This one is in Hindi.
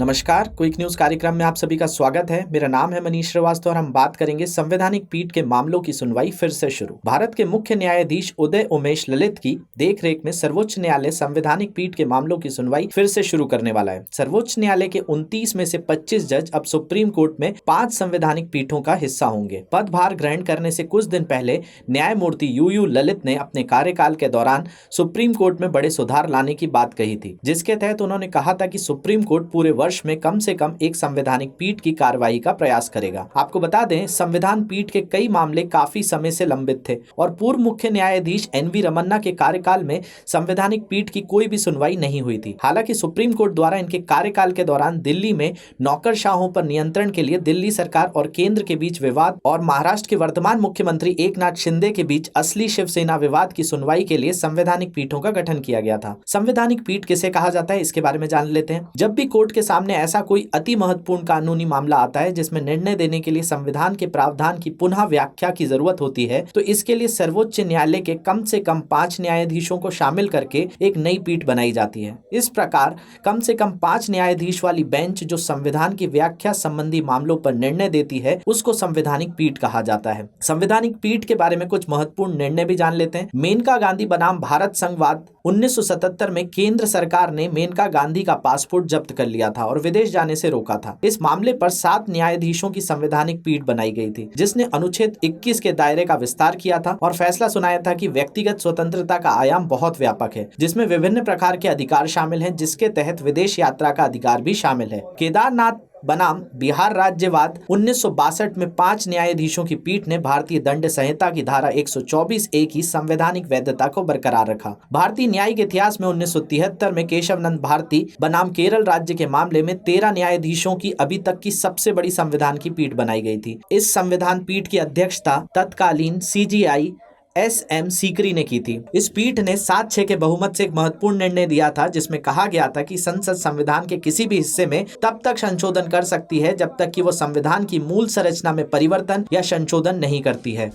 नमस्कार, क्विक न्यूज कार्यक्रम में आप सभी का स्वागत है। मेरा नाम है मनीष श्रीवास्तव और हम बात करेंगे संवैधानिक पीठ के मामलों की सुनवाई फिर से शुरू। भारत के मुख्य न्यायाधीश उदय उमेश ललित की देखरेख में सर्वोच्च न्यायालय संवैधानिक पीठ के मामलों की सुनवाई फिर से शुरू करने वाला है। सर्वोच्च न्यायालय के 29 में से 25 जज अब सुप्रीम कोर्ट में 5 संवैधानिक पीठों का हिस्सा होंगे। पदभार ग्रहण करने से कुछ दिन पहले न्यायमूर्ति यूयू ललित ने अपने कार्यकाल के दौरान सुप्रीम कोर्ट में बड़े सुधार लाने की बात कही थी, जिसके तहत उन्होंने कहा था कि सुप्रीम कोर्ट पूरे वर्ष में कम से कम एक संवैधानिक पीठ की कार्रवाई का प्रयास करेगा। आपको बता दें, संविधान पीठ के कई मामले काफी समय से लंबित थे और पूर्व मुख्य न्यायाधीश एनवी रमन्ना के कार्यकाल में संवैधानिक पीठ की कोई भी सुनवाई नहीं हुई थी। हालांकि सुप्रीम कोर्ट द्वारा इनके कार्यकाल के दौरान दिल्ली में नौकरशाहों पर नियंत्रण के लिए दिल्ली सरकार और केंद्र के बीच विवाद और महाराष्ट्र के वर्तमान मुख्यमंत्री एकनाथ शिंदे के बीच असली शिवसेना विवाद की सुनवाई के लिए संवैधानिक पीठों का गठन किया गया था। संवैधानिक पीठ किसे कहा जाता है, इसके बारे में जान लेते हैं। जब भी कोर्ट के सामने ऐसा कोई अति महत्वपूर्ण कानूनी मामला आता है जिसमें निर्णय देने के लिए संविधान के प्रावधान की पुनः व्याख्या की जरूरत होती है, तो इसके लिए सर्वोच्च न्यायालय के कम से कम 5 न्यायाधीशों को शामिल करके एक नई पीठ बनाई जाती है। इस प्रकार कम से कम 5 न्यायाधीश वाली बेंच जो संविधान की व्याख्या संबंधी मामलों पर निर्णय देती है, उसको संवैधानिक पीठ कहा जाता है। संवैधानिक पीठ के बारे में कुछ महत्वपूर्ण निर्णय भी जान लेते हैं। मेनका गांधी बनाम भारत संघवाद 1977 में केंद्र सरकार ने मेनका गांधी का पासपोर्ट जब्त कर लिया था और विदेश जाने से रोका था। इस मामले पर 7 न्यायाधीशों की संवैधानिक पीठ बनाई गई थी, जिसने अनुच्छेद 21 के दायरे का विस्तार किया था और फैसला सुनाया था कि व्यक्तिगत स्वतंत्रता का आयाम बहुत व्यापक है, जिसमें विभिन्न प्रकार के अधिकार शामिल हैं, जिसके तहत विदेश यात्रा का अधिकार भी शामिल है। केदारनाथ बनाम बिहार राज्यवाद 1962 में 5 न्यायाधीशों की पीठ ने भारतीय दंड संहिता की धारा 124(a) की संवैधानिक वैधता को बरकरार रखा। भारतीय न्यायिक इतिहास में 1973 में केशवनंद भारती बनाम केरल राज्य के मामले में 13 न्यायाधीशों की अभी तक की सबसे बड़ी संविधान की पीठ बनाई गई थी। इस संविधान पीठ की अध्यक्षता तत्कालीन CJI SM सीकरी ने की थी। इस पीठ ने 7-6 के बहुमत से एक महत्वपूर्ण निर्णय दिया था, जिसमें कहा गया था कि संसद संविधान के किसी भी हिस्से में तब तक संशोधन कर सकती है जब तक कि वो संविधान की मूल संरचना में परिवर्तन या संशोधन नहीं करती है।